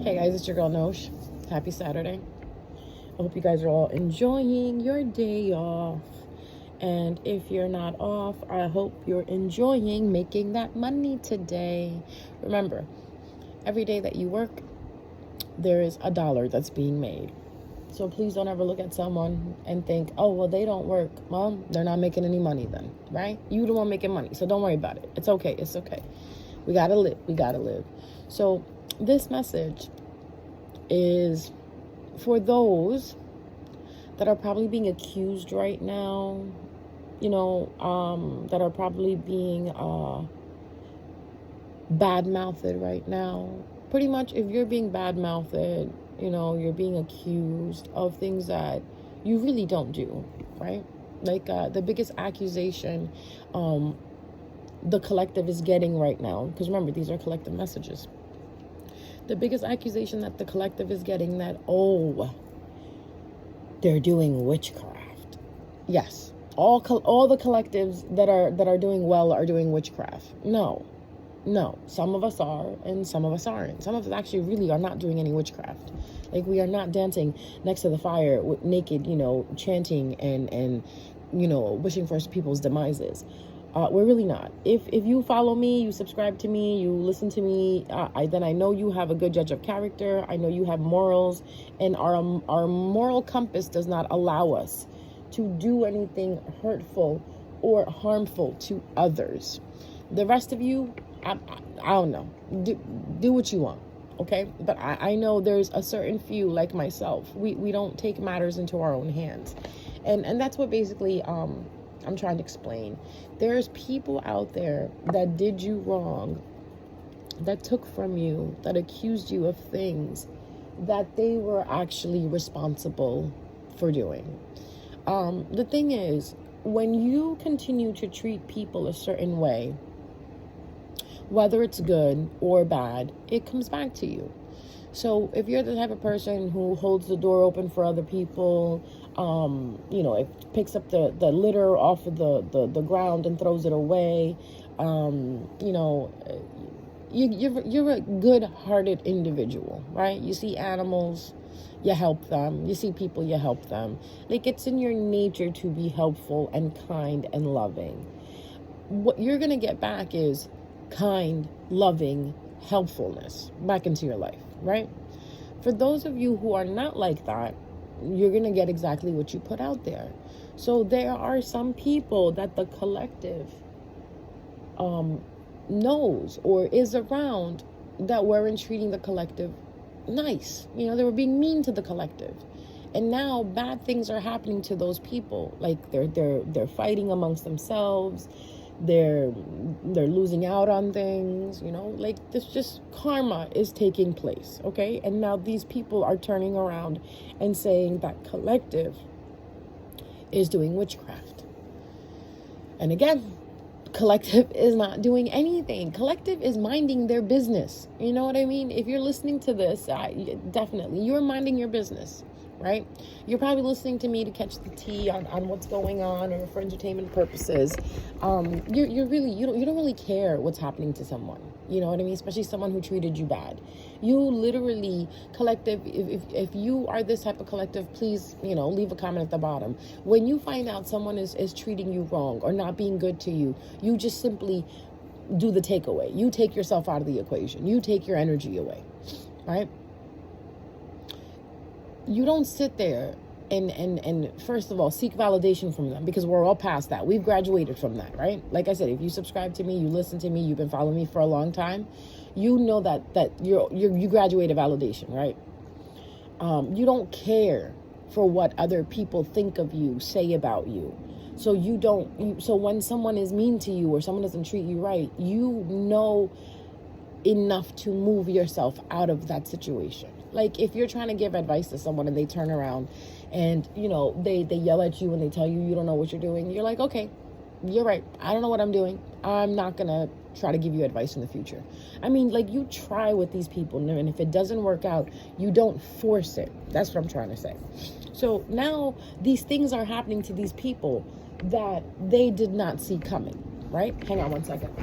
Hey guys, it's your girl Nosh. Happy Saturday. I hope you guys are all enjoying your day off. And if you're not off, I hope you're enjoying making that money today. Remember, every day that you work, there is a dollar that's being made. So please don't ever look at someone and think, oh, well, they don't work. Well, they're not making any money then, right? You the one making money, so don't worry about it. It's okay. It's okay. We gotta live. We gotta live. So this message is for those that are probably being accused right now, that are probably being bad-mouthed right now. Pretty much, if you're being bad-mouthed, you're being accused of things that you really don't do, right? Like the biggest accusation the collective is getting right now, because remember, these are collective messages. The biggest accusation that the collective is getting, that, oh, they're doing witchcraft. Yes, all the collectives that are doing well are doing witchcraft. No, some of us are and some of us aren't. Some of us actually really are not doing any witchcraft. Like, we are not dancing next to the fire naked, chanting and wishing for people's demises. We're really not. If you follow me, you subscribe to me, you listen to me, then I know you have a good judge of character. I know you have morals, and our moral compass does not allow us to do anything hurtful or harmful to others. The rest of you, I don't know. Do what you want, okay? But I know there's a certain few, like myself. We don't take matters into our own hands, and that's what basically I'm trying to explain. There's people out there that did you wrong, that took from you, that accused you of things that they were actually responsible for doing. The thing is, when you continue to treat people a certain way, whether it's good or bad, it comes back to you. So if you're the type of person who holds the door open for other people, it picks up the litter off of the ground and throws it away, you're a good-hearted individual, right? You see animals, you help them. You see people, you help them. Like, it's in your nature to be helpful and kind and loving. What you're going to get back is kind, loving helpfulness back into your life, right? For those of you who are not like that, you're going to get exactly what you put out there. So there are some people that the collective knows or is around that weren't treating the collective nice. They were being mean to the collective. And now bad things are happening to those people. Like they're fighting amongst themselves. They're losing out on things, like this, just karma is taking place, okay? And now these people are turning around and saying that collective is doing witchcraft. And again, collective is not doing anything. Collective is minding their business. You know what I mean? If you're listening to this, definitely, you're minding your business, right? You're probably listening to me to catch the tea on what's going on, or for entertainment purposes. You don't really care what's happening to someone. You know what I mean? Especially someone who treated you bad. You literally, collective, if you are this type of collective, please, leave a comment at the bottom. When you find out someone is treating you wrong or not being good to you, you just simply do the takeaway. You take yourself out of the equation. You take your energy away, right? You don't sit there and first of all seek validation from them, because we're all past that. We've graduated from that, right? Like I said, if you subscribe to me, you listen to me, you've been following me for a long time, you know that you graduated validation, right? You don't care for what other people think of you, say about you. So so when someone is mean to you or someone doesn't treat you right, you know enough to move yourself out of that situation. Like, if you're trying to give advice to someone and they turn around and, they yell at you and they tell you don't know what you're doing, you're like, okay, you're right. I don't know what I'm doing. I'm not going to try to give you advice in the future. I mean, like, you try with these people, and if it doesn't work out, you don't force it. That's what I'm trying to say. So now these things are happening to these people that they did not see coming, right? Hang on one second.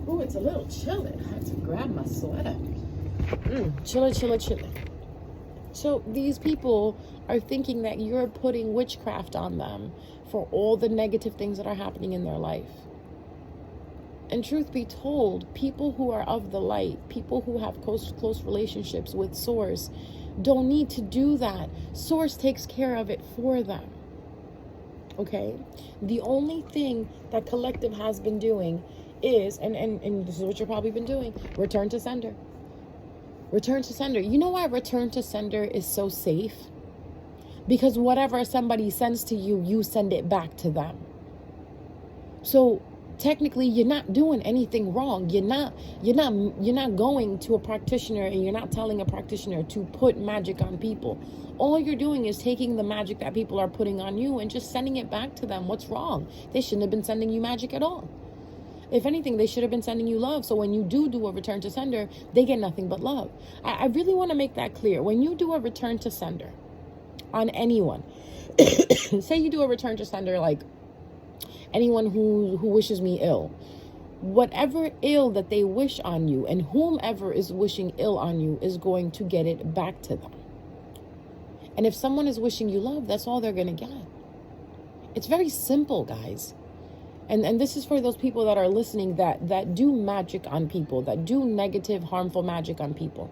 Oh, it's a little chilly. I had to grab my sweater. Chilly. So these people are thinking that you're putting witchcraft on them for all the negative things that are happening in their life. And truth be told, people who are of the light, people who have close relationships with Source, don't need to do that. Source takes care of it for them. Okay? The only thing that collective has been doing is, and this is what you've probably been doing, return to sender. Return to sender. You know why return to sender is so safe? Because whatever somebody sends to you, you send it back to them. So technically you're not doing anything wrong. You're not going to a practitioner and you're not telling a practitioner to put magic on people. All you're doing is taking the magic that people are putting on you and just sending it back to them. What's wrong? They shouldn't have been sending you magic at all. If anything, they should have been sending you love. So when you do a return to sender, they get nothing but love. I really want to make that clear. When you do a return to sender on anyone, say you do a return to sender, like anyone who wishes me ill, whatever ill that they wish on you and whomever is wishing ill on you is going to get it back to them. And if someone is wishing you love, that's all they're going to get. It's very simple, guys. And this is for those people that are listening that do magic on people, that do negative, harmful magic on people.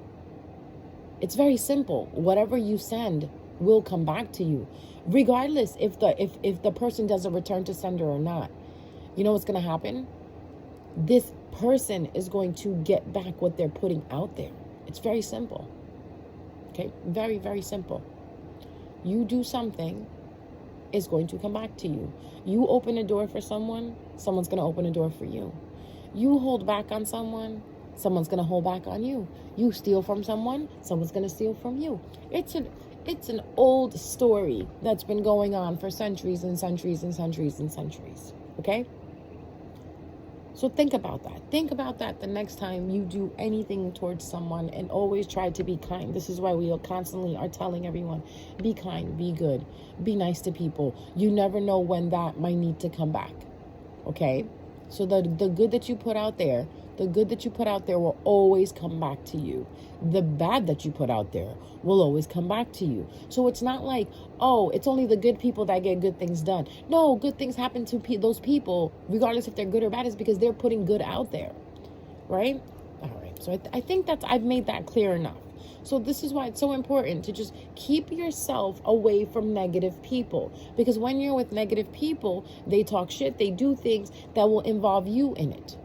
It's very simple. Whatever you send will come back to you, regardless if the person does a return to sender or not. You know what's going to happen? This person is going to get back what they're putting out there. It's very simple. Okay? Very, very simple. You do something, it's going to come back to you. You open a door for someone, someone's going to open a door for you. You hold back on someone, someone's going to hold back on you. You steal from someone, someone's going to steal from you. It's an old story that's been going on for centuries and centuries and centuries and centuries. Okay? So think about that. Think about that the next time you do anything towards someone, and always try to be kind. This is why we constantly are telling everyone, be kind, be good, be nice to people. You never know when that might need to come back. Okay? So the good that you put out there, will always come back to you. The bad that you put out there will always come back to you. So it's not like, oh, it's only the good people that get good things done. No, good things happen to those people, regardless if they're good or bad, is because they're putting good out there. Right? All right. So I think I've made that clear enough. So this is why it's so important to just keep yourself away from negative people. Because when you're with negative people, they talk shit, they do things that will involve you in it.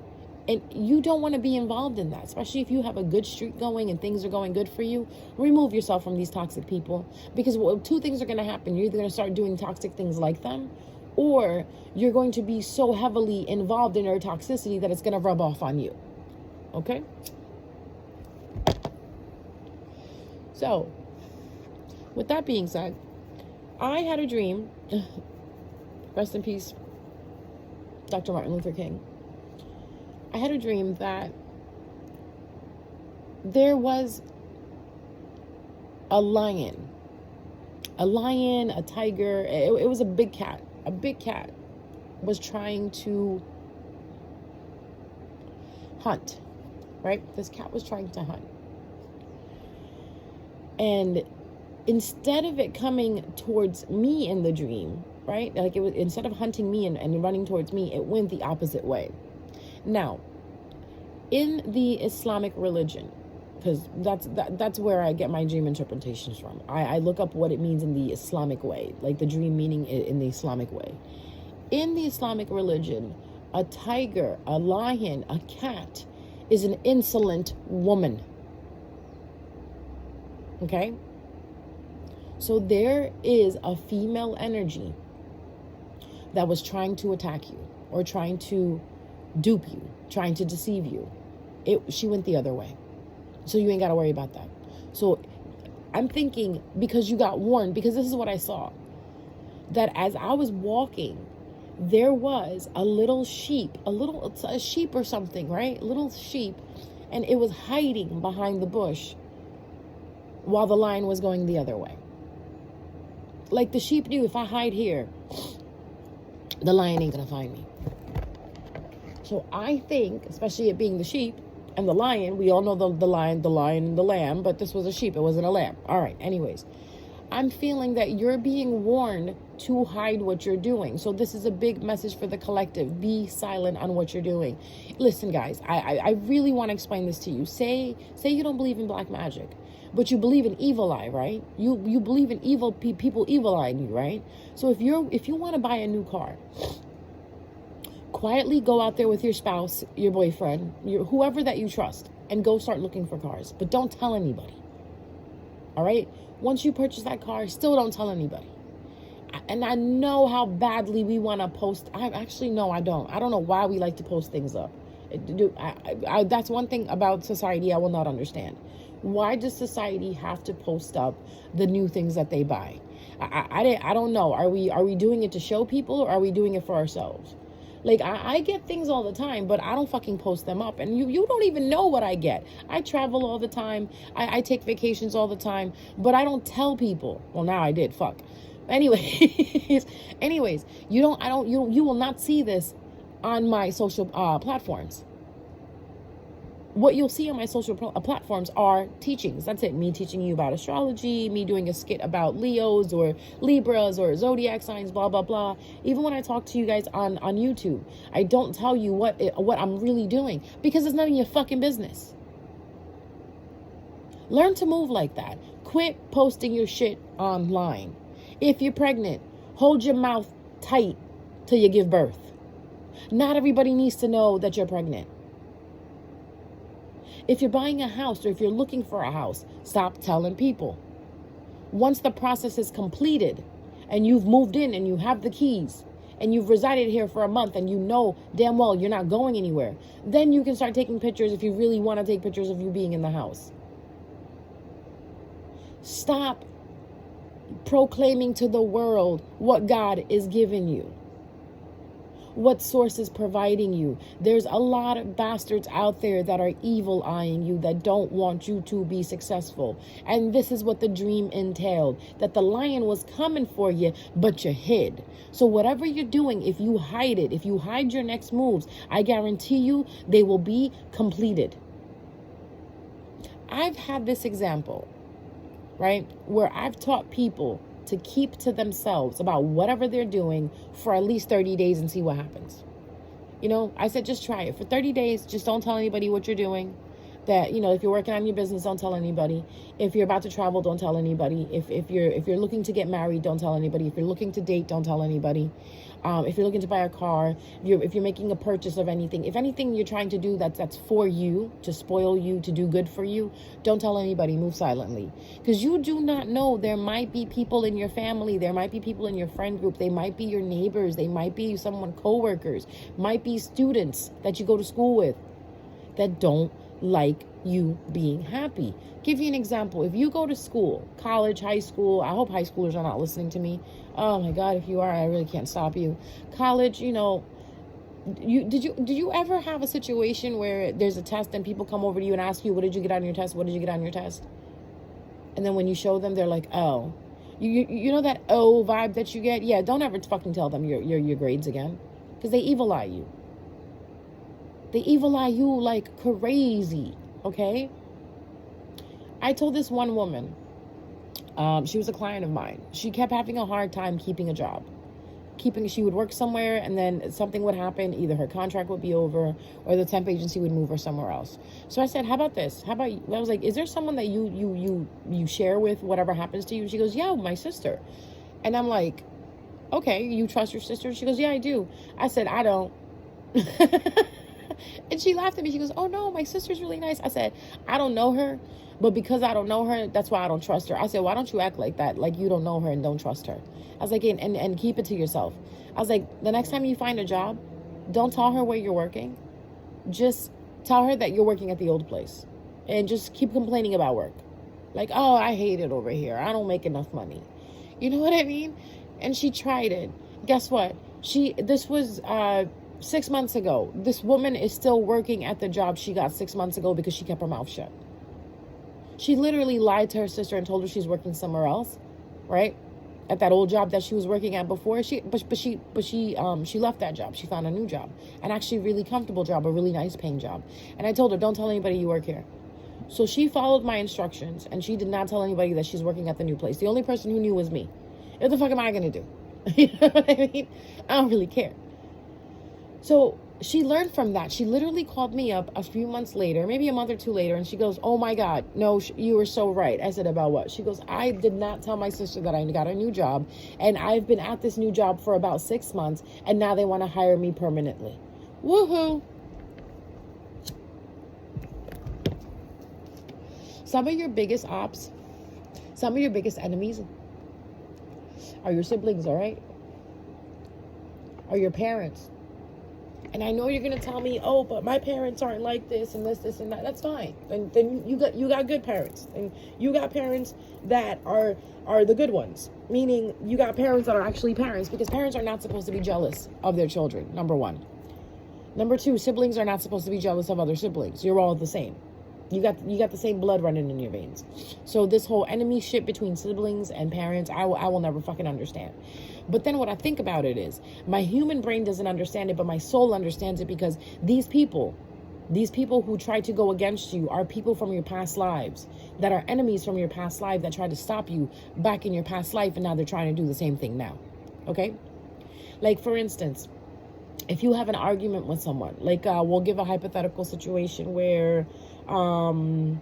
And you don't want to be involved in that, especially if you have a good streak going and things are going good for you. Remove yourself from these toxic people, because two things are going to happen. You're either going to start doing toxic things like them, or you're going to be so heavily involved in their toxicity that it's going to rub off on you. Okay? So, with that being said, I had a dream. Rest in peace, Dr. Martin Luther King. I had a dream that there was a lion, a tiger. It was a big cat. A big cat was trying to hunt, right? This cat was trying to hunt. And instead of it coming towards me in the dream, right? Like it was, instead of hunting me and running towards me, it went the opposite way. Now, in the Islamic religion, because that's where I get my dream interpretations from. I look up what it means in the Islamic way, like the dream meaning in the Islamic way. In the Islamic religion, a tiger, a lion, a cat is an insolent woman. Okay? So there is a female energy that was trying to attack you or trying to dupe you, trying to deceive you. She went the other way. So you ain't got to worry about that. So I'm thinking, because you got warned, because this is what I saw, that as I was walking, there was a little sheep, a sheep or something, right? A little sheep, and it was hiding behind the bush while the lion was going the other way. Like the sheep knew, if I hide here, the lion ain't gonna find me. So I think, especially it being the sheep and the lion, we all know the lion and the lamb, but this was a sheep, it wasn't a lamb. All right, anyways. I'm feeling that you're being warned to hide what you're doing. So this is a big message for the collective. Be silent on what you're doing. Listen, guys, I really want to explain this to you. Say you don't believe in black magic, but you believe in evil eye, right? You believe in evil people evil eyeing you, right? So if you want to buy a new car, quietly go out there with your spouse, your boyfriend, whoever that you trust, and go start looking for cars. But don't tell anybody. All right? Once you purchase that car, still don't tell anybody. And I know how badly we want to post. No, I don't. I don't know why we like to post things up. That's one thing about society I will not understand. Why does society have to post up the new things that they buy? I don't know. Are we doing it to show people, or are we doing it for ourselves? Like, I get things all the time, but I don't fucking post them up. And you don't even know what I get. I travel all the time. I take vacations all the time, but I don't tell people. Well, now I did. Fuck. Anyways, you will not see this on my social platforms. What you'll see on my social platforms are teachings. That's it. Me teaching you about astrology, me doing a skit about Leos or Libras or zodiac signs, blah, blah, blah. Even when I talk to you guys on YouTube, I don't tell you what I'm really doing, because it's none of your fucking business. Learn to move like that. Quit posting your shit online. If you're pregnant, hold your mouth tight till you give birth. Not everybody needs to know that you're pregnant. If you're buying a house, or if you're looking for a house, stop telling people. Once the process is completed and you've moved in and you have the keys and you've resided here for a month and you know damn well you're not going anywhere, then you can start taking pictures if you really want to take pictures of you being in the house. Stop proclaiming to the world what God is giving you, what source is providing you. There's a lot of bastards out there that are evil eyeing you, that don't want you to be successful. And this is what the dream entailed, that the lion was coming for you, but you hid. So whatever you're doing, if you hide it, if you hide your next moves, I guarantee you they will be completed. I've had this example, right, where I've taught people to keep to themselves about whatever they're doing for at least 30 days and see what happens. You know, I said, just try it for 30 days. Just don't tell anybody what you're doing. That, you know, if you're working on your business, don't tell anybody. If you're about to travel, don't tell anybody. If you're looking to get married, don't tell anybody. If you're looking to date, don't tell anybody. If you're looking to buy a car, if you're making a purchase of anything, if anything you're trying to do that's for you, to spoil you, to do good for you, don't tell anybody. Move silently. Because you do not know, there might be people in your family, there might be people in your friend group, they might be your neighbors, they might be someone, co-workers, might be students that you go to school with that don't like you being happy. Give you an example. If you go to school, college, high school, I hope high schoolers are not listening to me. Oh my God, if you are, I really can't stop you. College, you know, did you ever have a situation where there's a test and people come over to you and ask you, what did you get on your test? What did you get on your test? And then when you show them, they're like, oh. You know that oh vibe that you get? Yeah, don't ever fucking tell them your grades again, because they evil eye you. They evil eye you like crazy, okay? I told this one woman, she was a client of mine. She kept having a hard time keeping a job. She would work somewhere and then something would happen. Either her contract would be over or the temp agency would move her somewhere else. So I said, how about this? I was like, is there someone that you share with whatever happens to you? She goes, yeah, my sister. And I'm like, okay, you trust your sister? She goes, yeah, I do. I said, I don't. And she laughed at me. She goes, oh no, my sister's really nice. I said, I don't know her, but because I don't know her, that's why I don't trust her. I said, why don't you act like that? Like you don't know her and don't trust her. I was like, and keep it to yourself. I was like, the next time you find a job, don't tell her where you're working. Just tell her that you're working at the old place and just keep complaining about work. Like, oh, I hate it over here. I don't make enough money. You know what I mean? And she tried it. Guess what? This was 6 months ago. This woman is still working at the job she got 6 months ago because she kept her mouth shut. She literally lied to her sister and told her she's working somewhere else, right? at that old job that she was working at before. She left that job. She found a new job, an actually really comfortable job, a really nice paying job. And I told her, don't tell anybody you work here. So she followed my instructions, and she did not tell anybody that she's working at the new place. The only person who knew was me. What the fuck am I gonna do? You know what I mean? I don't really care. So she learned from that. She literally called me up a few months later, maybe a month or two later, and she goes, oh my God, no, you were so right. I said, about what? She goes, I did not tell my sister that I got a new job, and I've been at this new job for about 6 months, and now they want to hire me permanently. Woohoo! Some of your biggest ops, some of your biggest enemies are your siblings, all right? Are your parents. And I know you're going to tell me, oh, but my parents aren't like this and this and that. That's fine. And then you got good parents. And you got parents that are the good ones. Meaning you got parents that are actually parents, because parents are not supposed to be jealous of their children, number one. Number two, siblings are not supposed to be jealous of other siblings. You're all the same. You got the same blood running in your veins. So this whole enemy shit between siblings and parents, I will never fucking understand. But then what I think about it is, my human brain doesn't understand it, but my soul understands it, because these people who try to go against you are people from your past lives, that are enemies from your past life, that tried to stop you back in your past life, and now they're trying to do the same thing now. Okay? Like, for instance, if you have an argument with someone, like we'll give a hypothetical situation where someone's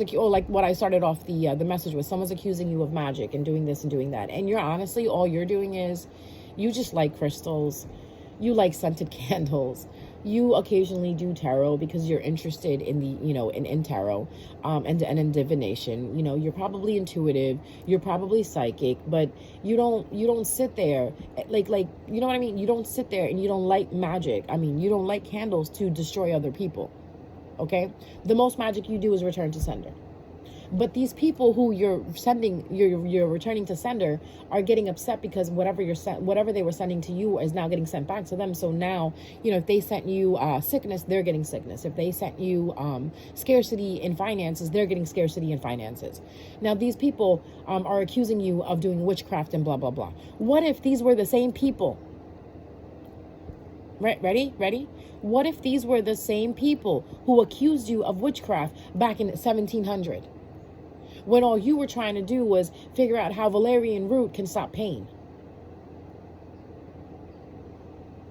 like what I started off the message with, someone's accusing you of magic and doing this and doing that, and you're honestly, all you're doing is, you just like crystals, you like scented candles, you occasionally do tarot because you're interested in the in tarot and in divination. You're probably intuitive, you're probably psychic, but you don't sit there like you know what I mean, you don't sit there and you don't light magic. I mean, you don't light candles to destroy other people. Okay, the most magic you do is return to sender. But these people who you're returning to sender are getting upset because whatever they were sending to you is now getting sent back to them. So now, if they sent you sickness, they're getting sickness. If they sent you scarcity in finances, they're getting scarcity in finances. Now these people are accusing you of doing witchcraft and blah blah blah. What if these were the same people? Ready? What if these were the same people who accused you of witchcraft back in 1700? When all you were trying to do was figure out how valerian root can stop pain.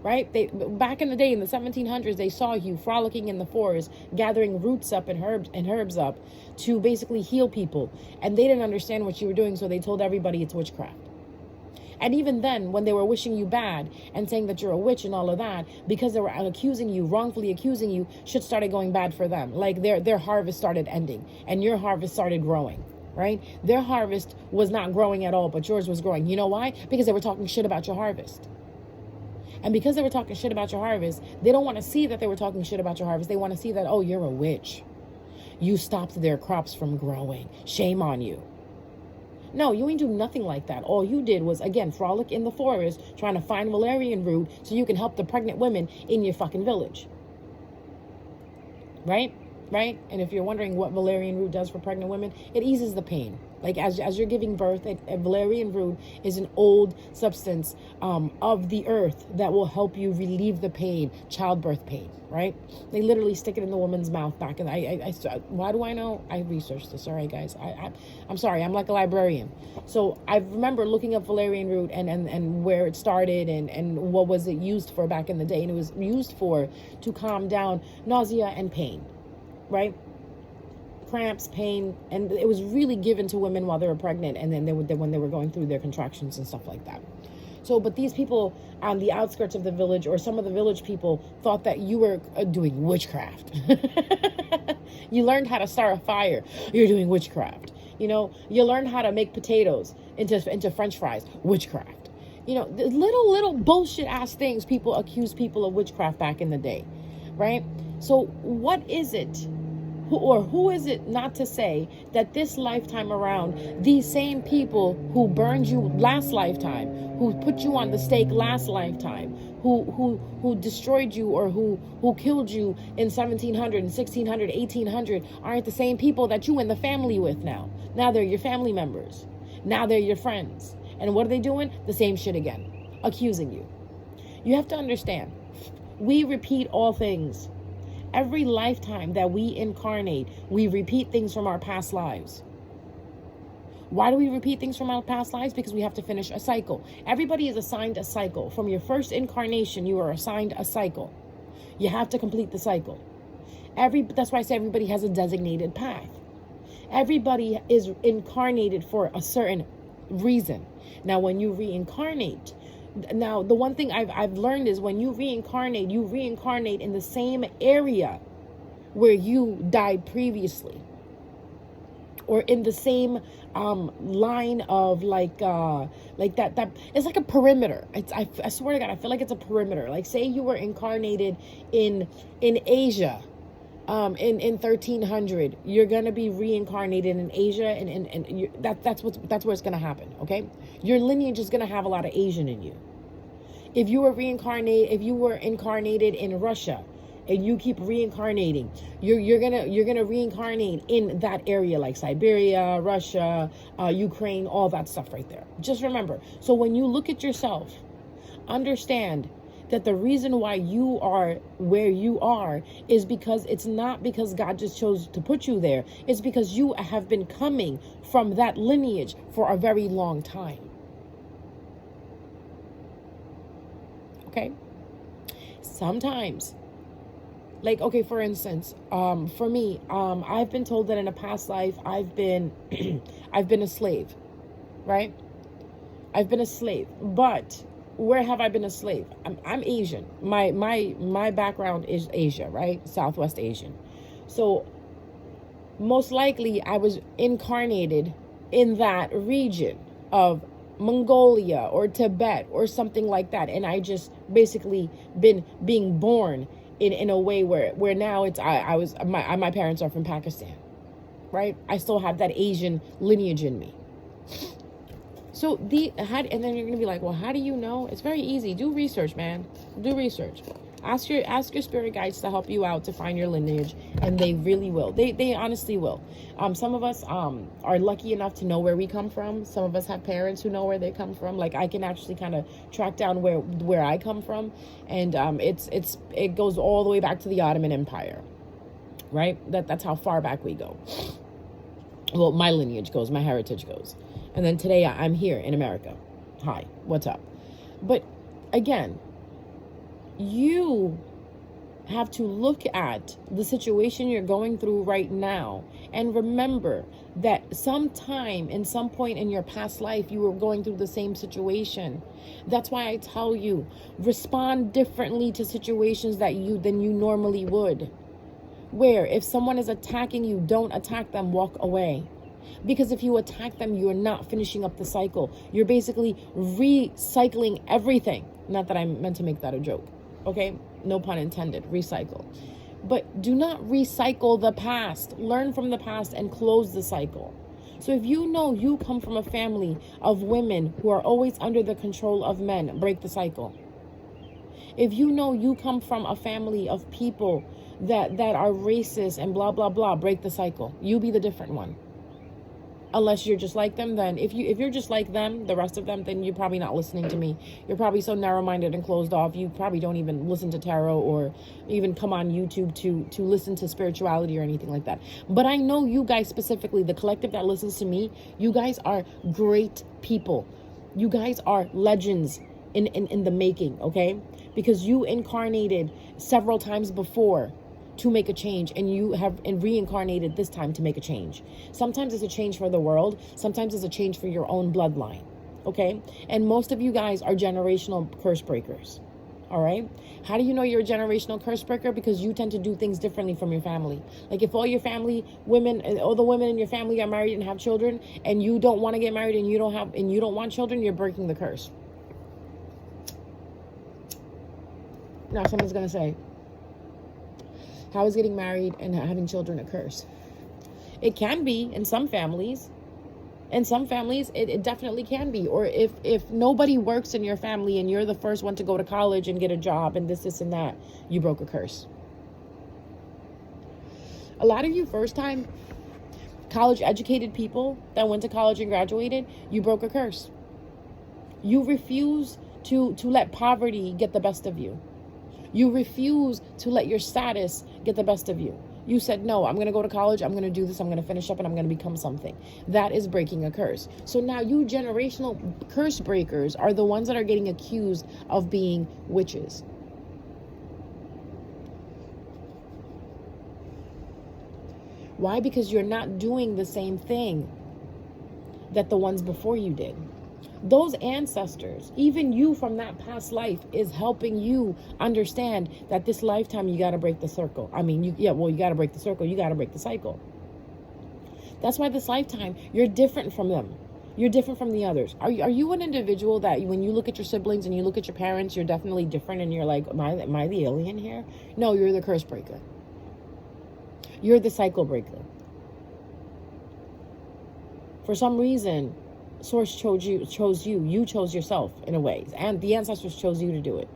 Right? Back in the day, in the 1700s, they saw you frolicking in the forest, gathering roots up and herbs up to basically heal people. And they didn't understand what you were doing, so they told everybody it's witchcraft. And even then, when they were wishing you bad and saying that you're a witch and all of that, because they were wrongfully accusing you, shit started going bad for them. Like their harvest started ending and your harvest started growing, right? Their harvest was not growing at all, but yours was growing. You know why? Because they were talking shit about your harvest. And because they were talking shit about your harvest, they don't want to see that they were talking shit about your harvest. They want to see that, oh, you're a witch. You stopped their crops from growing. Shame on you. No, you ain't do nothing like that. All you did was, again, frolic in the forest trying to find valerian root so you can help the pregnant women in your fucking village. Right? And if you're wondering what valerian root does for pregnant women, it eases the pain. Like as you're giving birth, a valerian root is an old substance of the earth that will help you relieve the pain, childbirth pain, right? They literally stick it in the woman's mouth back. And why do I know? I researched this. All right, guys. I'm sorry. I'm like a librarian. So I remember looking up valerian root and where it started and what was it used for back in the day. And it was used to calm down nausea and pain, right? Cramps, pain, and it was really given to women while they were pregnant, and then when they were going through their contractions and stuff like that. So, but these people on the outskirts of the village, or some of the village people, thought that you were doing witchcraft. You learned how to start a fire. You're doing witchcraft. You learned how to make potatoes into French fries. Witchcraft. The little bullshit ass things people accuse people of witchcraft back in the day, right? So, what is it? Who is it not to say that this lifetime around, these same people who burned you last lifetime, who put you on the stake last lifetime, who destroyed you or who killed you in 1700 and 1600, 1800, aren't the same people that you in the family with now? Now they're your family members. Now they're your friends. And what are they doing? The same shit again, accusing you. You have to understand, we repeat all things. Every lifetime that we incarnate, we repeat things from our past lives. Why do we repeat things from our past lives? Because we have to finish a cycle. Everybody is assigned a cycle. From your first incarnation, you are assigned a cycle. You have to complete the cycle. That's why I say everybody has a designated path. Everybody is incarnated for a certain reason. Now, when you reincarnate, now the one thing I've learned is when you reincarnate in the same area where you died previously, or in the same line of like that it's like a perimeter. I swear to God, I feel like it's a perimeter. Like, say you were incarnated in Asia in 1300, you're gonna be reincarnated in Asia, and that's where it's gonna happen. Okay, your lineage is gonna have a lot of Asian in you. If you were incarnated in Russia, and you keep reincarnating, you're gonna reincarnate in that area, like Siberia, Russia, Ukraine, all that stuff right there. Just remember. So when you look at yourself, understand that the reason why you are where you are is because it's not because God just chose to put you there. It's because you have been coming from that lineage for a very long time. Okay? Sometimes, like, okay, for instance, for me, I've been told that in a past life, I've been a slave, right? I've been a slave, but where have I been a slave? I'm Asian. My background is Asia, right? Southwest Asian. So most likely I was incarnated in that region of Mongolia or Tibet or something like that. And I just basically been being born in a way where now it's my parents are from Pakistan, right? I still have that Asian lineage in me. So and then you're gonna be like, well, how do you know? It's very easy. Do research, man. Do research. Ask your spirit guides to help you out to find your lineage, and they really will. They honestly will. Some of us are lucky enough to know where we come from. Some of us have parents who know where they come from. Like, I can actually kind of track down where I come from, and it goes all the way back to the Ottoman Empire, right? That's how far back we go. Well, my lineage goes, my heritage goes. And then today I'm here in America. Hi, what's up? But again, you have to look at the situation you're going through right now and remember that sometime in some point in your past life, you were going through the same situation. That's why I tell you, respond differently to situations than you normally would. Where if someone is attacking you, don't attack them, walk away. Because if you attack them, you're not finishing up the cycle. You're basically recycling everything. Not that I meant to make that a joke. Okay? No pun intended. Recycle. But do not recycle the past. Learn from the past and close the cycle. So if you know you come from a family of women who are always under the control of men, break the cycle. If you know you come from a family of people that are racist and blah, blah, blah, break the cycle. You be the different one. Unless you're just like them, then if you're just like them, the rest of them, then you're probably not listening to me. You're probably so narrow-minded and closed off. You probably don't even listen to tarot or even come on YouTube to listen to spirituality or anything like that. But I know you guys specifically, the collective that listens to me, you guys are great people. You guys are legends in the making, okay? Because you incarnated several times before to make a change, and you have reincarnated this time to make a change. Sometimes it's a change for the world. Sometimes it's a change for your own bloodline. Okay? And most of you guys are generational curse breakers. All right? How do you know you're a generational curse breaker? Because you tend to do things differently from your family. Like, if all your family women, all the women in your family are married and have children, and you don't want to get married and you don't want children, you're breaking the curse. Now someone's gonna say, how is getting married and having children a curse? It can be in some families. In some families, it definitely can be. Or if nobody works in your family and you're the first one to go to college and get a job and this and that, you broke a curse. A lot of you first-time college educated people that went to college and graduated, you broke a curse. You refuse to let poverty get the best of you. You refuse to let your status get the best of you. You said, no, I'm going to go to college. I'm going to do this. I'm going to finish up and I'm going to become something. That is breaking a curse. So now you generational curse breakers are the ones that are getting accused of being witches. Why? Because you're not doing the same thing that the ones before you did. Those ancestors, even you from that past life, is helping you understand that this lifetime you got to break the circle. I mean, you got to break the circle. You got to break the cycle. That's why this lifetime you're different from them. You're different from the others. Are you an individual that when you look at your siblings and you look at your parents, you're definitely different and you're like, am I the alien here? No, you're the curse breaker. You're the cycle breaker. For some reason, Source chose you, you chose yourself in a way, and the ancestors chose you to do it.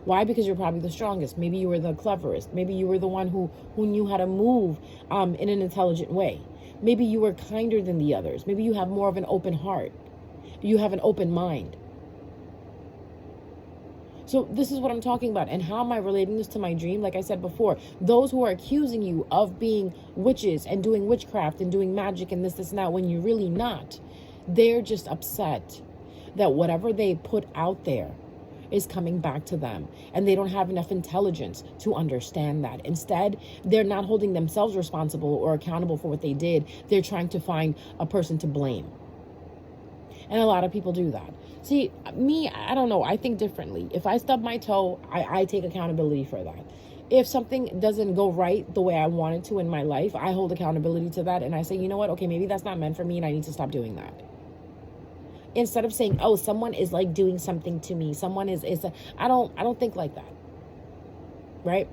Why? Because you're probably the strongest. Maybe you were the cleverest. Maybe you were the one who knew how to move in an intelligent way. Maybe you were kinder than the others. Maybe you have more of an open heart. You have an open mind. So this is what I'm talking about. And how am I relating this to my dream? Like I said before, those who are accusing you of being witches and doing witchcraft and doing magic and this and that, when you're really not, they're just upset that whatever they put out there is coming back to them. And they don't have enough intelligence to understand that. Instead, they're not holding themselves responsible or accountable for what they did. They're trying to find a person to blame. And a lot of people do that. See, me, I don't know. I think differently. If I stub my toe, I take accountability for that. If something doesn't go right the way I want it to in my life, I hold accountability to that. And I say, you know what? Okay, maybe that's not meant for me and I need to stop doing that. Instead of saying, oh, someone is like doing something to me. Someone I don't think like that. Right?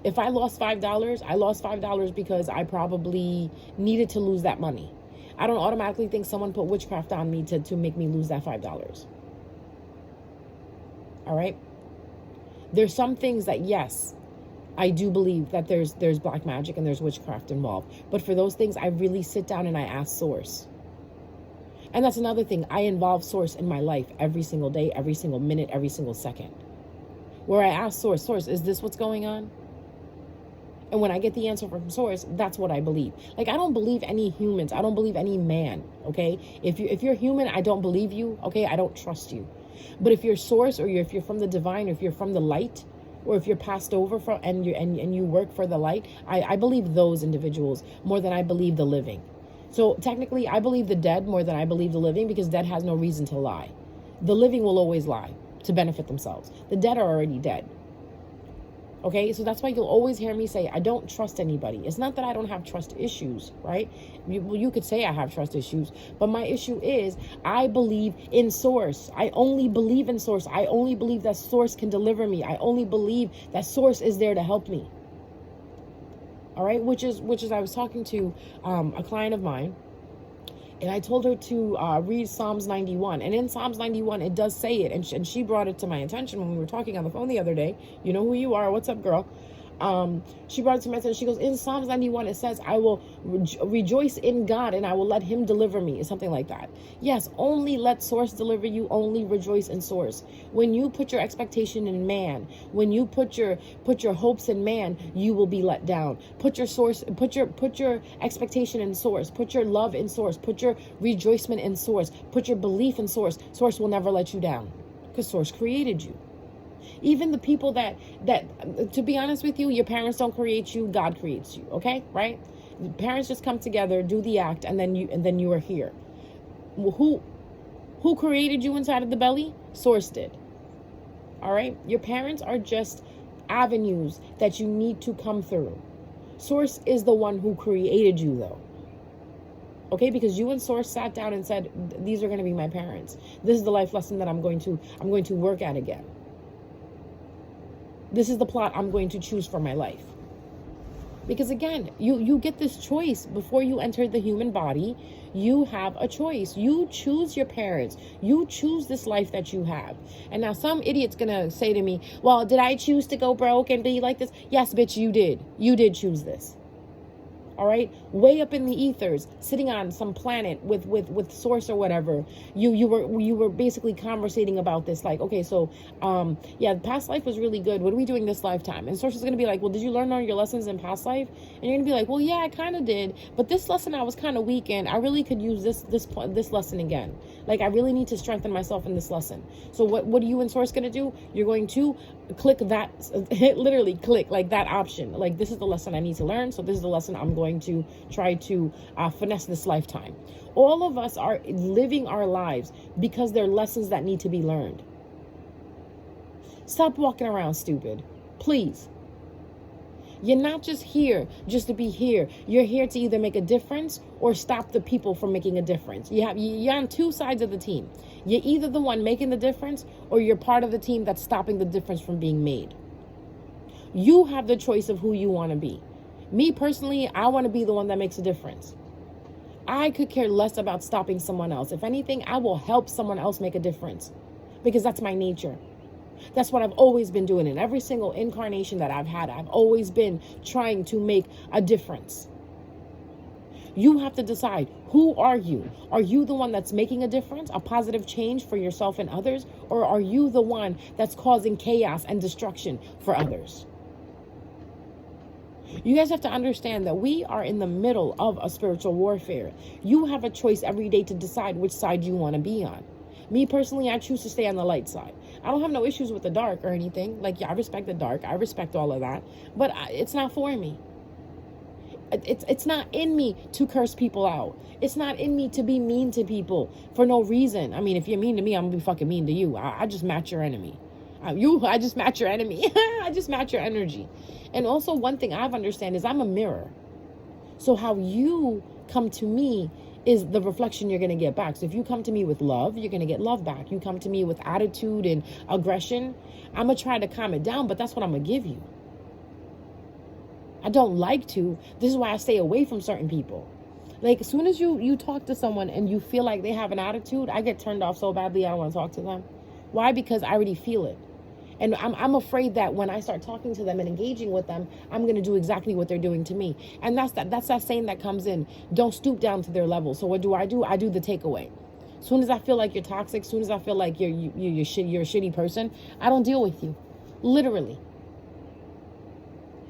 If I lost $5, I lost $5 because I probably needed to lose that money. I don't automatically think someone put witchcraft on me to make me lose that $5. All right? There's some things that, yes, I do believe that there's black magic and there's witchcraft involved. But for those things, I really sit down and I ask Source. And that's another thing. I involve Source in my life every single day, every single minute, every single second. Where I ask Source, is this what's going on? And when I get the answer from Source, that's what I believe. Like, I don't believe any humans. I don't believe any man, okay? If you're human, I don't believe you, okay? I don't trust you. But if you're Source, or if you're from the divine, or if you're from the light, or if you're passed over from and you work for the light, I believe those individuals more than I believe the living. So technically, I believe the dead more than I believe the living, because dead has no reason to lie. The living will always lie to benefit themselves. The dead are already dead. Okay, so that's why you'll always hear me say, I don't trust anybody. It's not that I don't have trust issues, right? You could say I have trust issues, but my issue is I believe in Source. I only believe in Source. I only believe that Source can deliver me. I only believe that Source is there to help me. All right, which is I was talking to a client of mine, and I told her to read Psalms 91. And in Psalms 91, it does say it. And she brought it to my attention when we were talking on the phone the other day. You know who you are. What's up, girl? She brought it to my attention. She goes, in Psalms 91, it says, I will rejoice in God and I will let him deliver me. It's something like that. Yes, only let Source deliver you. Only rejoice in Source. When you put your expectation in man, when you put your hopes in man, you will be let down. Put your expectation in Source. Put your love in Source. Put your rejoicement in Source. Put your belief in Source. Source will never let you down, because Source created you. Even the people that, to be honest with you, your parents don't create you, God creates you, okay? Right? Parents just come together, do the act, and then you are here. Who created you inside of the belly? Source did. All right? Your parents are just avenues that you need to come through. Source is the one who created you, though. Okay, because you and Source sat down and said, these are going to be my parents. This is the life lesson that I'm going to work at again. This is the plot I'm going to choose for my life. Because again, you get this choice before you enter the human body. You have a choice. You choose your parents. You choose this life that you have. And now some idiot's going to say to me, well, did I choose to go broke and be like this? Yes, bitch, you did. You did choose this. all right, way up in the ethers, sitting on some planet with source or whatever. You were basically conversating about this, like, okay, so yeah, the past life was really good. What are we doing this lifetime? And source is gonna be like, well, did you learn all your lessons in past life? And you're gonna be like, well, yeah, I kind of did, but this lesson I was kind of weak in. I really could use this lesson again. Like, I really need to strengthen myself in this lesson. So what are you and source gonna do? You're going to click that, literally click like that option. Like, this is the lesson I need to learn. So this is the lesson I'm going to try to finesse this lifetime. All of us are living our lives because they're lessons that need to be learned. Stop walking around stupid, please. You're not just here just to be here. You're here to either make a difference or stop the people from making a difference. You're on two sides of the team. You're either the one making the difference or you're part of the team that's stopping the difference from being made. You have the choice of who you want to be. Me personally, I want to be the one that makes a difference. I could care less about stopping someone else. If anything, I will help someone else make a difference because that's my nature. That's what I've always been doing in every single incarnation that I've had. I've always been trying to make a difference. You have to decide, who are you? Are you the one that's making a difference, a positive change for yourself and others? Or are you the one that's causing chaos and destruction for others? You guys have to understand that we are in the middle of a spiritual warfare. You have a choice every day to decide which side you want to be on. Me personally, I choose to stay on the light side. I don't have no issues with the dark or anything. Like, yeah, I respect the dark. I respect all of that. But it's not for me. It's not in me to curse people out. It's not in me to be mean to people for no reason. I mean, if you're mean to me, I'm going to be fucking mean to you. I just match your enemy. I just match your enemy. I just match your energy. And also, one thing I've understand is I'm a mirror. So how you come to me is the reflection you're going to get back. So if you come to me with love, you're going to get love back. You come to me with attitude and aggression, I'm going to try to calm it down, but that's what I'm going to give you. I don't like to. This is why I stay away from certain people. Like, as soon as you talk to someone and you feel like they have an attitude, I get turned off so badly I don't want to talk to them. Why? Because I already feel it. And I'm afraid that when I start talking to them and engaging with them, I'm going to do exactly what they're doing to me. And that's that saying that comes in, don't stoop down to their level. So what do? I do the takeaway. As soon as I feel like you're toxic, as soon as I feel like you're a shitty person, I don't deal with you. Literally.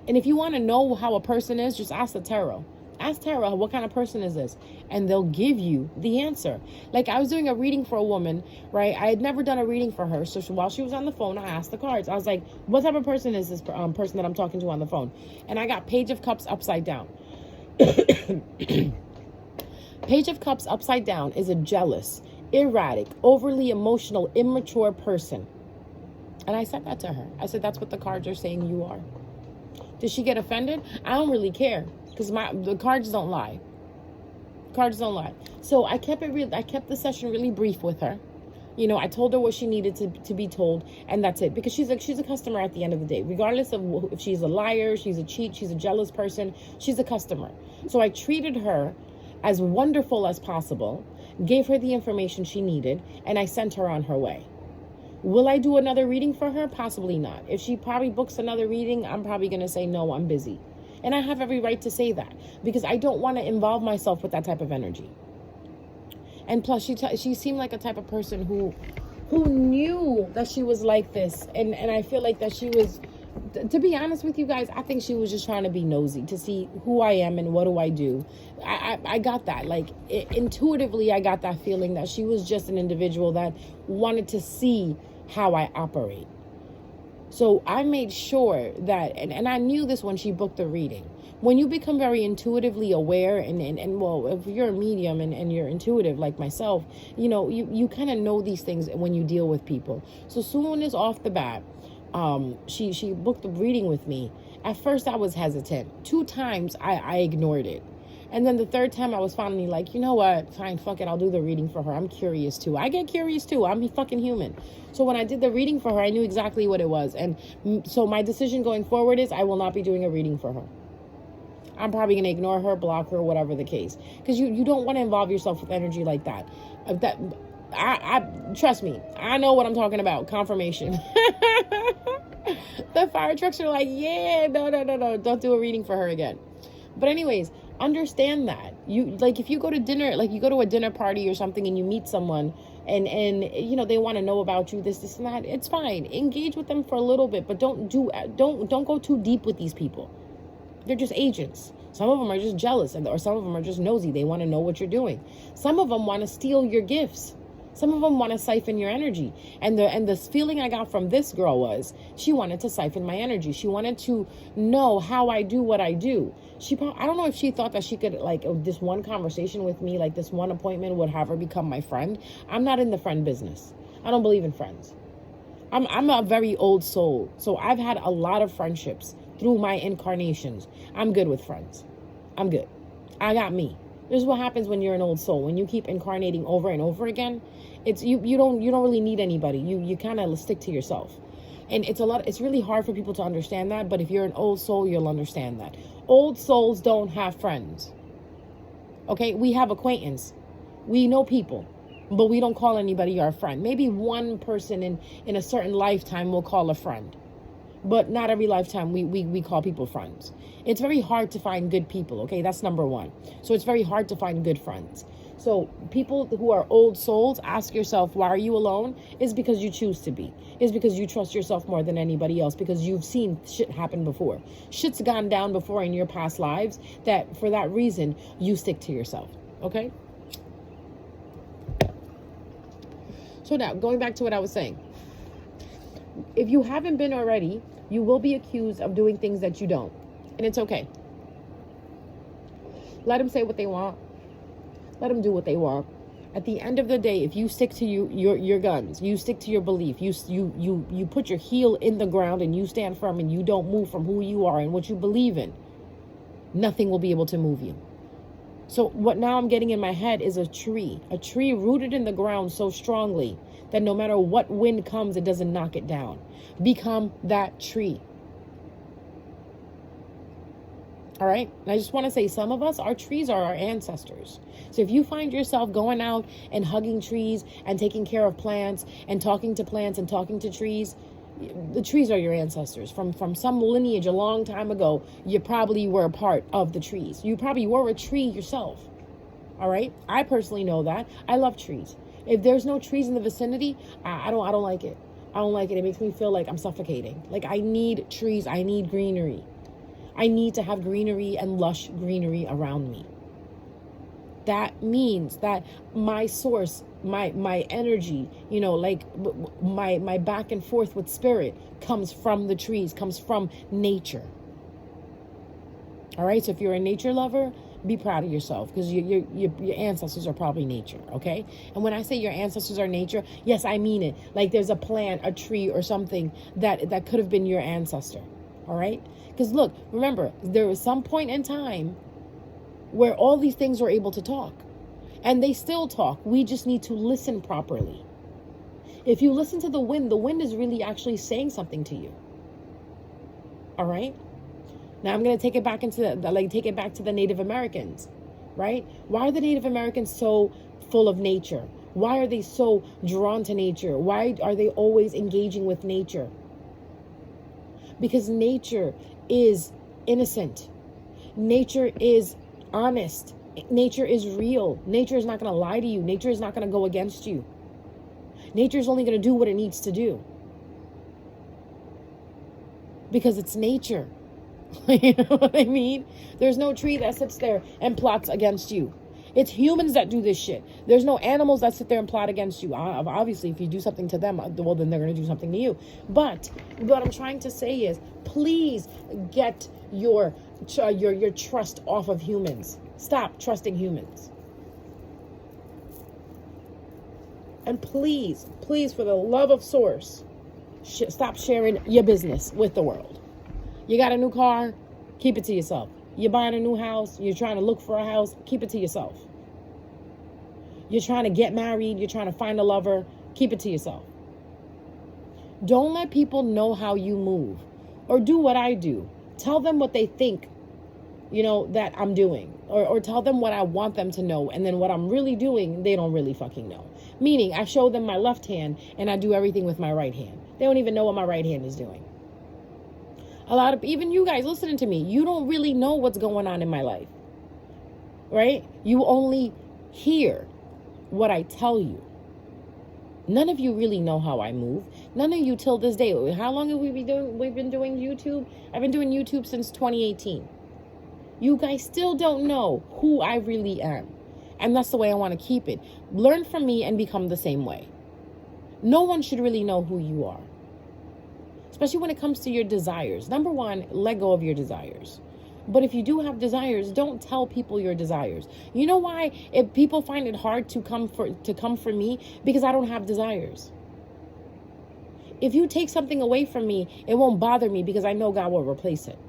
And if you want to know how a person is, just ask the tarot. Ask tarot, what kind of person is this? And they'll give you the answer. Like, I was doing a reading for a woman, right? I had never done a reading for her. So while she was on the phone, I asked the cards. I was like, what type of person is this person that I'm talking to on the phone? And I got Page of Cups upside down. Page of Cups upside down is a jealous, erratic, overly emotional, immature person. And I said that to her. I said, that's what the cards are saying you are. Did she get offended? I don't really care. Because the cards don't lie. Cards don't lie. So I kept the session really brief with her. You know, I told her what she needed to be told, and that's it. Because she's a customer at the end of the day. Regardless of if she's a liar, she's a cheat, she's a jealous person, she's a customer. So I treated her as wonderful as possible, gave her the information she needed, and I sent her on her way. Will I do another reading for her? Possibly not. If she probably books another reading, I'm probably going to say, no, I'm busy. And I have every right to say that because I don't want to involve myself with that type of energy. And plus, she seemed like a type of person who knew that she was like this. And I feel like that she was, to be honest with you guys, I think she was just trying to be nosy to see who I am and what do I do. I got that. Like, intuitively, I got that feeling that she was just an individual that wanted to see how I operate. So I made sure that, and I knew this when she booked the reading. When you become very intuitively aware, and well, if you're a medium and you're intuitive like myself, you know, you kind of know these things when you deal with people. So soon as off the bat, she booked the reading with me. At first I was hesitant. 2 times I ignored it. And then the 3rd time I was finally like, you know what? Fine, fuck it. I'll do the reading for her. I'm curious too. I get curious too. I'm fucking human. So when I did the reading for her, I knew exactly what it was. And so my decision going forward is I will not be doing a reading for her. I'm probably going to ignore her, block her, whatever the case. Because you don't want to involve yourself with energy like that. I trust me. I know what I'm talking about. Confirmation. The fire trucks are like, yeah, no. Don't do a reading for her again. But anyways, Understand that. You, like, if you go to dinner, like you go to a dinner party or something and you meet someone and you know, they want to know about you, this and that, it's fine. Engage with them for a little bit, but don't go too deep with these people. They're just agents. Some of them are just jealous, or some of them are just nosy. They want to know what you're doing. Some of them want to steal your gifts. Some of them want to siphon your energy. And the feeling I got from this girl was she wanted to siphon my energy. She wanted to know how I do what I do. I don't know if she thought that she could, like, this one conversation with me, like this one appointment would have her become my friend. I'm not in the friend business. I don't believe in friends. I'm a very old soul. So I've had a lot of friendships through my incarnations. I'm good with friends. I'm good. I got me. This is what happens when you're an old soul. When you keep incarnating over and over again, it's you don't really need anybody. You kind of stick to yourself. And it's really hard for people to understand that, but if you're an old soul, you'll understand that. Old souls don't have friends. Okay? We have acquaintance. We know people, but we don't call anybody our friend. Maybe one person in a certain lifetime will call a friend. But not every lifetime we call people friends. It's very hard to find good people, okay? That's number one. So it's very hard to find good friends. So people who are old souls, ask yourself, why are you alone? It's because you choose to be. It's because you trust yourself more than anybody else, because you've seen shit happen before. Shit's gone down before in your past lives, that for that reason, you stick to yourself, okay? So now, going back to what I was saying. If you haven't been already, you will be accused of doing things that you don't. And it's okay. Let them say what they want. Let them do what they want. At the end of the day, if you stick to your guns, you stick to your belief, you put your heel in the ground and you stand firm and you don't move from who you are and what you believe in, nothing will be able to move you. So what now I'm getting in my head is a tree rooted in the ground so strongly that no matter what wind comes, it doesn't knock it down. Become that tree. All right. And I just want to say, some of us, our trees are our ancestors. So if you find yourself going out and hugging trees and taking care of plants and talking to plants and talking to trees, the trees are your ancestors. From some lineage a long time ago, you probably were a part of the trees. You probably were a tree yourself. All right. I personally know that. I love trees. If there's no trees in the vicinity, I don't like it. I don't like it. It makes me feel like I'm suffocating. Like, I need trees. I need greenery. I need to have greenery and lush greenery around me. That means that my source, my energy, you know, like my back and forth with spirit comes from the trees, comes from nature. All right. So if you're a nature lover, be proud of yourself, because your ancestors are probably nature. Okay. And when I say your ancestors are nature, yes, I mean it. Like, there's a plant, a tree, or something that could have been your ancestor. All right. Because look, remember, there was some point in time where all these things were able to talk, and they still talk. We just need to listen properly. If you listen to the wind is really actually saying something to you. All right. Now I'm going to take it back take it back to the Native Americans, right? Why are the Native Americans so full of nature? Why are they so drawn to nature? Why are they always engaging with nature? Because nature is innocent. Nature is honest. Nature is real. Nature is not going to lie to you. Nature is not going to go against you. Nature is only going to do what it needs to do. Because it's nature. You know what I mean? There's no tree that sits there and plots against you. It's humans that do this shit. There's no animals that sit there and plot against you. Obviously, if you do something to them, well, then they're going to do something to you. But what I'm trying to say is, please get your trust off of humans. Stop trusting humans. And please, for the love of Source, stop sharing your business with the world. You got a new car? Keep it to yourself. You're buying a new house? You're trying to look for a house? Keep it to yourself. You're trying to get married? You're trying to find a lover? Keep it to yourself. Don't let people know how you move, or do what I do. Tell them what they think, you know, that I'm doing, or tell them what I want them to know. And then what I'm really doing, they don't really fucking know. Meaning, I show them my left hand and I do everything with my right hand. They don't even know what my right hand is doing. A lot of, even you guys listening to me, you don't really know what's going on in my life. right? You only hear what I tell you. None of you really know how I move. None of you till this day. How long have we been doing? We've been doing YouTube. I've been doing YouTube since 2018. You guys still don't know who I really am. And that's the way I want to keep it. Learn from me and become the same way. No one should really know who you are. Especially when it comes to your desires. Number one, let go of your desires. But if you do have desires, don't tell people your desires. You know why? If people find it hard to come for me, because I don't have desires. If you take something away from me, it won't bother me because I know God will replace it.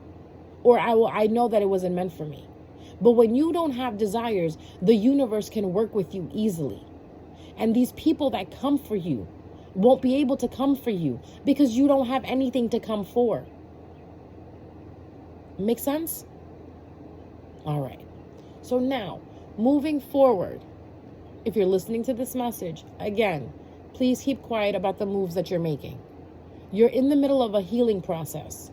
Or I know that it wasn't meant for me. But when you don't have desires, the universe can work with you easily. And these people that come for you won't be able to come for you because you don't have anything to come for. Make sense? All right. So now, moving forward, if you're listening to this message, again, please keep quiet about the moves that you're making. You're in the middle of a healing process.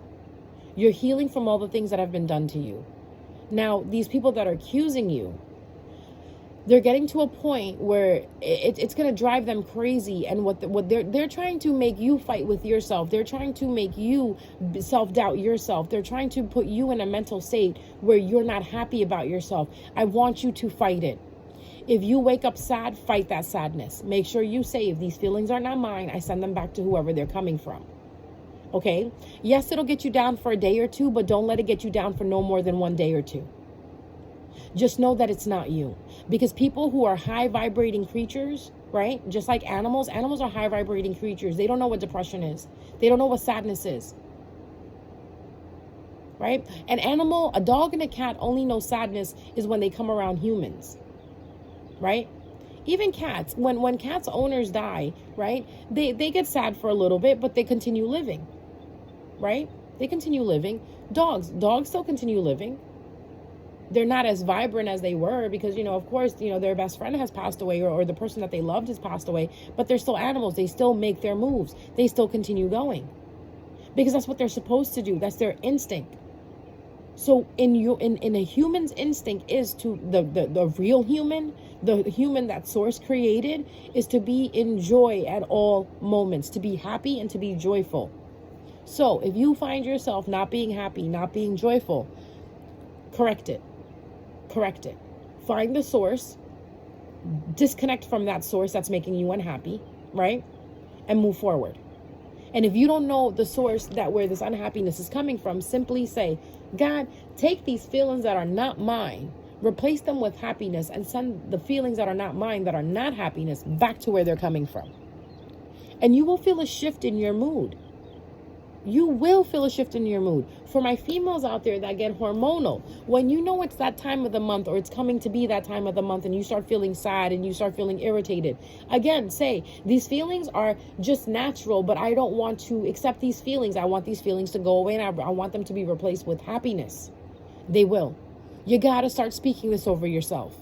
You're healing from all the things that have been done to you. Now, these people that are accusing you, they're getting to a point where it's going to drive them crazy. And what they're trying to make you fight with yourself. They're trying to make you self-doubt yourself. They're trying to put you in a mental state where you're not happy about yourself. I want you to fight it. If you wake up sad, fight that sadness. Make sure you say, if these feelings are not mine, I send them back to whoever they're coming from. Okay? Yes, it'll get you down for a day or two, but don't let it get you down for no more than 1 day or two. Just know that it's not you. Because people who are high vibrating creatures, right? Just like animals are high vibrating creatures. They don't know what depression is. They don't know what sadness is. Right? An animal, a dog and a cat only know sadness is when they come around humans. Right? Even cats, when cats' owners die, right? They get sad for a little bit, but they continue living. Right? They continue living. Dogs still continue living. They're not as vibrant as they were because, of course, their best friend has passed away or the person that they loved has passed away, but they're still animals. They still make their moves. They still continue going because that's what they're supposed to do. That's their instinct. So in a human's instinct is to the real human, the human that Source created, is to be in joy at all moments, to be happy and to be joyful. So if you find yourself not being happy, not being joyful, correct it. Find the source, disconnect from that source that's making you unhappy, right? And move forward. And if you don't know the source that where this unhappiness is coming from, simply say, God, take these feelings that are not mine, replace them with happiness, and send the feelings that are not mine, that are not happiness, back to where they're coming from. And you will feel a shift in your mood. You will feel a shift in your mood. For my females out there that get hormonal, when you know it's that time of the month or it's coming to be that time of the month and you start feeling sad and you start feeling irritated, again, say, these feelings are just natural, but I don't want to accept these feelings. I want these feelings to go away and I want them to be replaced with happiness. They will. You got to start speaking this over yourself.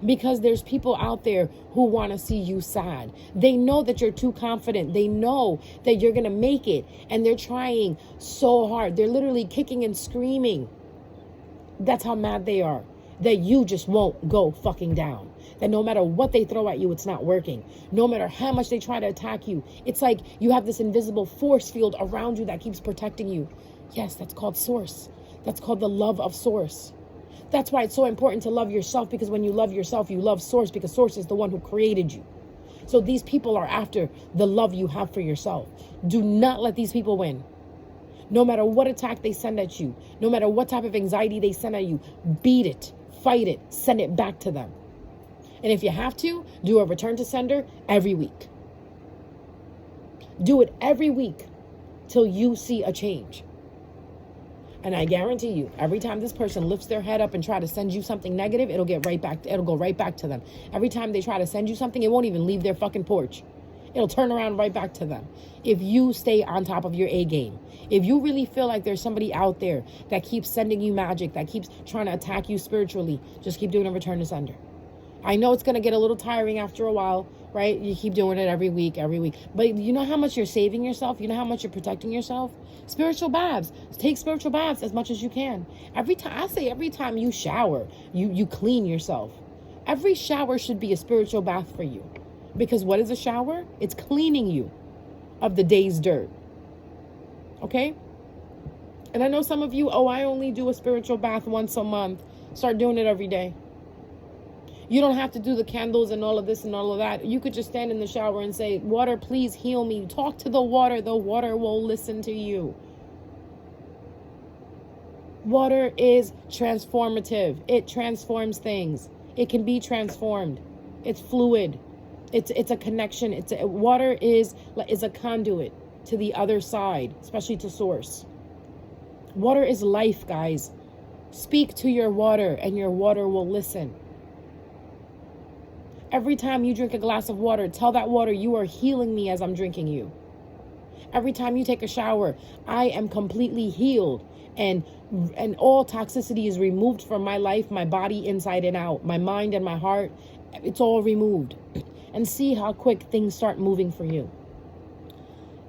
Because there's people out there who want to see you sad. They know that you're too confident. They know that you're going to make it. And they're trying so hard. They're literally kicking and screaming. That's how mad they are. That you just won't go fucking down. That no matter what they throw at you, it's not working. No matter how much they try to attack you, it's like you have this invisible force field around you that keeps protecting you. Yes, that's called Source. That's called the love of Source. That's why it's so important to love yourself, because when you love yourself, you love Source, because Source is the one who created you. So these people are after the love you have for yourself. Do not let these people win. No matter what attack they send at you, no matter what type of anxiety they send at you, beat it, fight it, send it back to them. And if you have to, do a return to sender every week. Do it every week till you see a change. And I guarantee you, every time this person lifts their head up and try to send you something negative, it'll go right back to them. Every time they try to send you something, it won't even leave their fucking porch. It'll turn around right back to them. If you stay on top of your A game, if you really feel like there's somebody out there that keeps sending you magic, that keeps trying to attack you spiritually, just keep doing a return to sender. I know it's going to get a little tiring after a while, right? You keep doing it every week. But you know how much you're saving yourself? You know how much you're protecting yourself? Spiritual baths. Take spiritual baths as much as you can. Every time you shower, you clean yourself. Every shower should be a spiritual bath for you. Because what is a shower? It's cleaning you of the day's dirt. Okay? And I know some of you, I only do a spiritual bath once a month. Start doing it every day. You don't have to do the candles and all of this and all of that. You could just stand in the shower and say, water, please heal me. Talk to the water. The water will listen to you. Water is transformative. It transforms things. It can be transformed. It's fluid. It's a connection. Water is a conduit to the other side, especially to source. Water is life, guys. Speak to your water and your water will listen. Every time you drink a glass of water, tell that water, you are healing me as I'm drinking you. Every time you take a shower, I am completely healed and all toxicity is removed from my life, my body inside and out, my mind and my heart. It's all removed. And see how quick things start moving for you.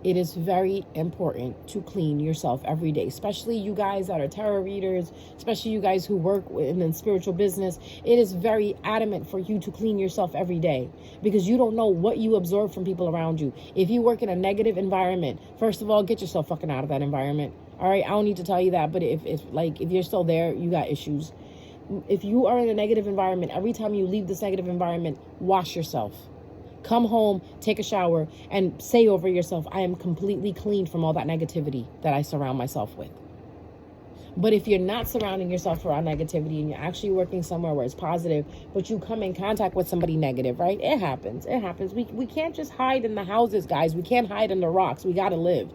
It is very important to clean yourself every day, especially you guys that are tarot readers, especially you guys who work in the spiritual business. It is very adamant for you to clean yourself every day because you don't know what you absorb from people around you. If you work in a negative environment, first of all, get yourself fucking out of that environment. All right, I don't need to tell you that, but if you're still there, you got issues. If you are in a negative environment, every time you leave this negative environment, wash yourself. Come home, take a shower, and say over yourself, I am completely cleaned from all that negativity that I surround myself with. But if you're not surrounding yourself around negativity and you're actually working somewhere where it's positive, but you come in contact with somebody negative, right? It happens. We can't just hide in the houses, guys. We can't hide in the rocks. We got to live,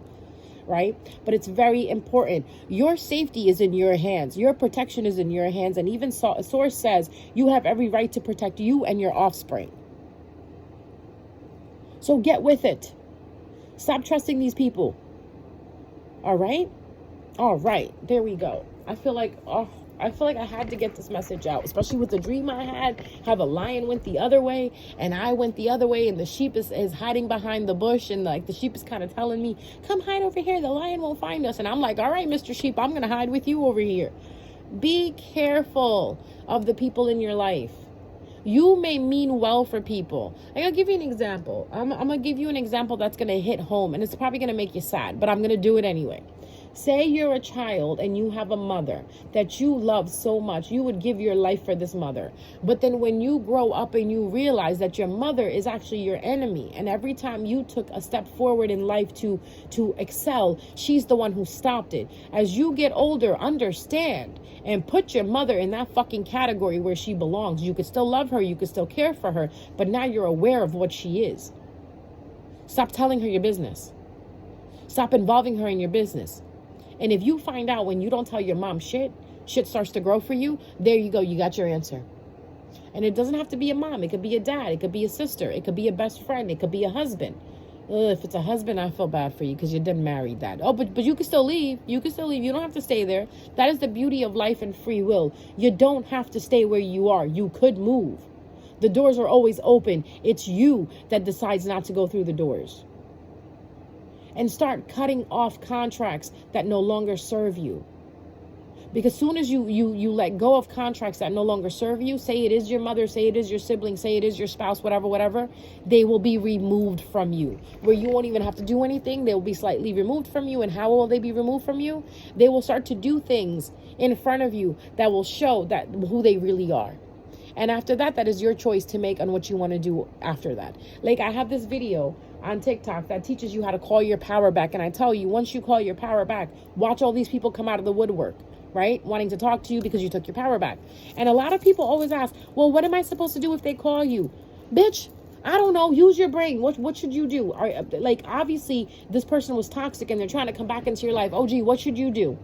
right? But it's very important. Your safety is in your hands. Your protection is in your hands. And even Source says you have every right to protect you and your offspring. So get with it. Stop trusting these people. All right? All right. There we go. I feel like I had to get this message out, especially with the dream I had, how the lion went the other way and I went the other way and the sheep is hiding behind the bush and like the sheep is kind of telling me, come hide over here. The lion won't find us. And I'm like, all right, Mr. Sheep, I'm going to hide with you over here. Be careful of the people in your life. You may mean well for people. Like, I'll give you an example. I'm going to give you an example that's going to hit home, and it's probably going to make you sad, but I'm going to do it anyway. Say you're a child and you have a mother that you love so much. You would give your life for this mother. But then when you grow up and you realize that your mother is actually your enemy, and every time you took a step forward in life to excel, she's the one who stopped it. As you get older, understand and put your mother in that fucking category where she belongs. You could still love her. You could still care for her. But now you're aware of what she is. Stop telling her your business. Stop involving her in your business. And if you find out when you don't tell your mom shit starts to grow for you, there you go. You got your answer. And it doesn't have to be a mom. It could be a dad. It could be a sister. It could be a best friend. It could be a husband. If it's a husband, I feel bad for you because you didn't marry that. Oh, but you can still leave. You can still leave. You don't have to stay there. That is the beauty of life and free will. You don't have to stay where you are. You could move. The doors are always open. It's you that decides not to go through the doors. And start cutting off contracts that no longer serve you. Because soon as you let go of contracts that no longer serve you, say it is your mother, say it is your sibling, say it is your spouse, whatever, they will be removed from you. Where you won't even have to do anything, they will be slightly removed from you. And how will they be removed from you? They will start to do things in front of you that will show that who they really are. And after that, that is your choice to make on what you want to do after that. Like, I have this video on TikTok that teaches you how to call your power back. And I tell you, once you call your power back, watch all these people come out of the woodwork, right? Wanting to talk to you because you took your power back. And a lot of people always ask, well, what am I supposed to do if they call you? Bitch, I don't know. Use your brain. What should you do? Like, obviously, this person was toxic and they're trying to come back into your life. Oh, gee, what should you do?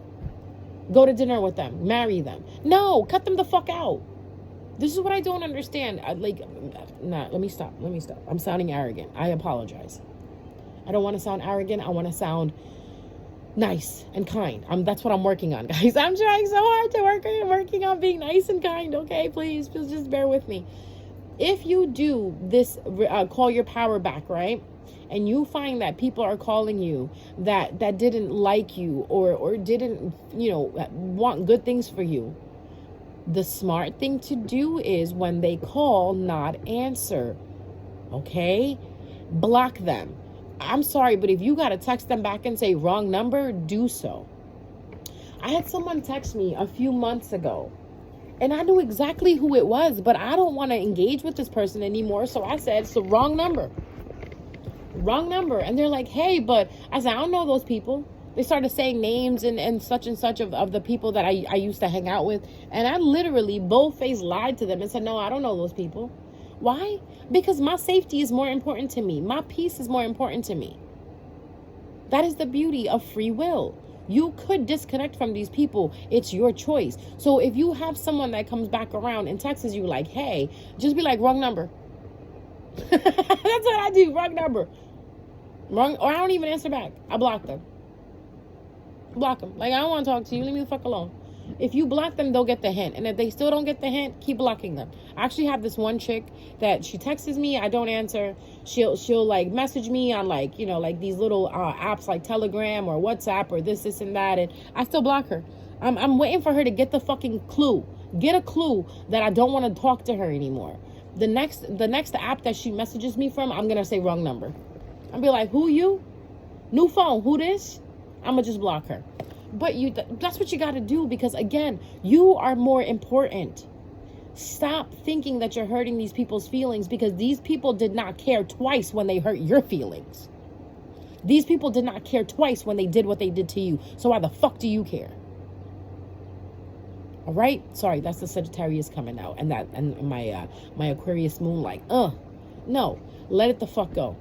Go to dinner with them. Marry them. No, cut them the fuck out. This is what I don't understand. Let me stop. I'm sounding arrogant. I apologize. I don't want to sound arrogant. I want to sound nice and kind. That's what I'm working on, guys. I'm trying so hard to working on being nice and kind. Okay, please just bear with me. If you do this, call your power back, right? And you find that people are calling you that didn't like you or didn't, want good things for you, the smart thing to do is when they call, not answer. Okay? Block them. I'm sorry, but if you got to text them back and say wrong number, do so. I had someone text me a few months ago, and I knew exactly who it was, but I don't want to engage with this person anymore. So I said, it's the wrong number. Wrong number. And they're like, hey, but I said, I don't know those people. They started saying names and such of the people that I used to hang out with. And I literally bold-faced lied to them and said, no, I don't know those people. Why? Because my safety is more important to me. My peace is more important to me. That is the beauty of free will. You could disconnect from these people. It's your choice. So if you have someone that comes back around and texts you like, hey, just be like, wrong number. That's what I do. Wrong number. Wrong, or I don't even answer back. I block them. Block them. Like, I don't want to talk to you. Leave me the fuck alone. If you block them, they'll get the hint. And if they still don't get the hint, keep blocking them. I actually have this one chick that she texts me. I don't answer. She'll like message me on like these little apps like Telegram or WhatsApp or this and that. And I still block her. I'm waiting for her to get the fucking clue. Get a clue that I don't want to talk to her anymore. The next app that she messages me from, I'm going to say wrong number. I'll be like, who you? New phone. Who this? I'm going to just block her. But that's what you got to do, because again, you are more important. Stop thinking that you're hurting these people's feelings, because these people did not care twice when they hurt your feelings. These people did not care twice when they did what they did to you. So why the fuck do you care? All right? Sorry, that's the Sagittarius coming out, and my Aquarius moon like, no, let it the fuck go.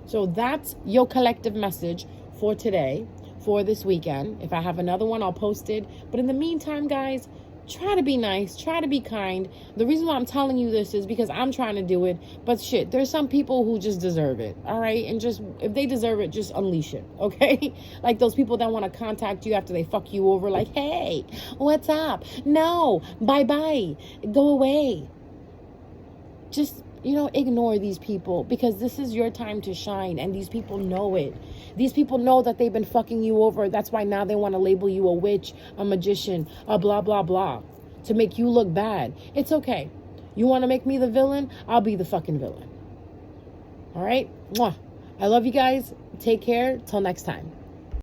So that's your collective message for today, for this weekend. If I have another one, I'll post it. But in the meantime, guys, try to be nice, try to be kind. The reason why I'm telling you this is because I'm trying to do it. But shit, there's some people who just deserve it. All right? And just, if they deserve it, just unleash it. Okay? Like those people that want to contact you after they fuck you over. Like, hey, what's up? No, bye-bye. Go away. Just, ignore these people, because this is your time to shine, and these people know it. These people know that they've been fucking you over. That's why now they want to label you a witch, a magician, a blah, blah, blah, to make you look bad. It's okay. You want to make me the villain? I'll be the fucking villain. All right? Mwah. I love you guys. Take care. Till next time.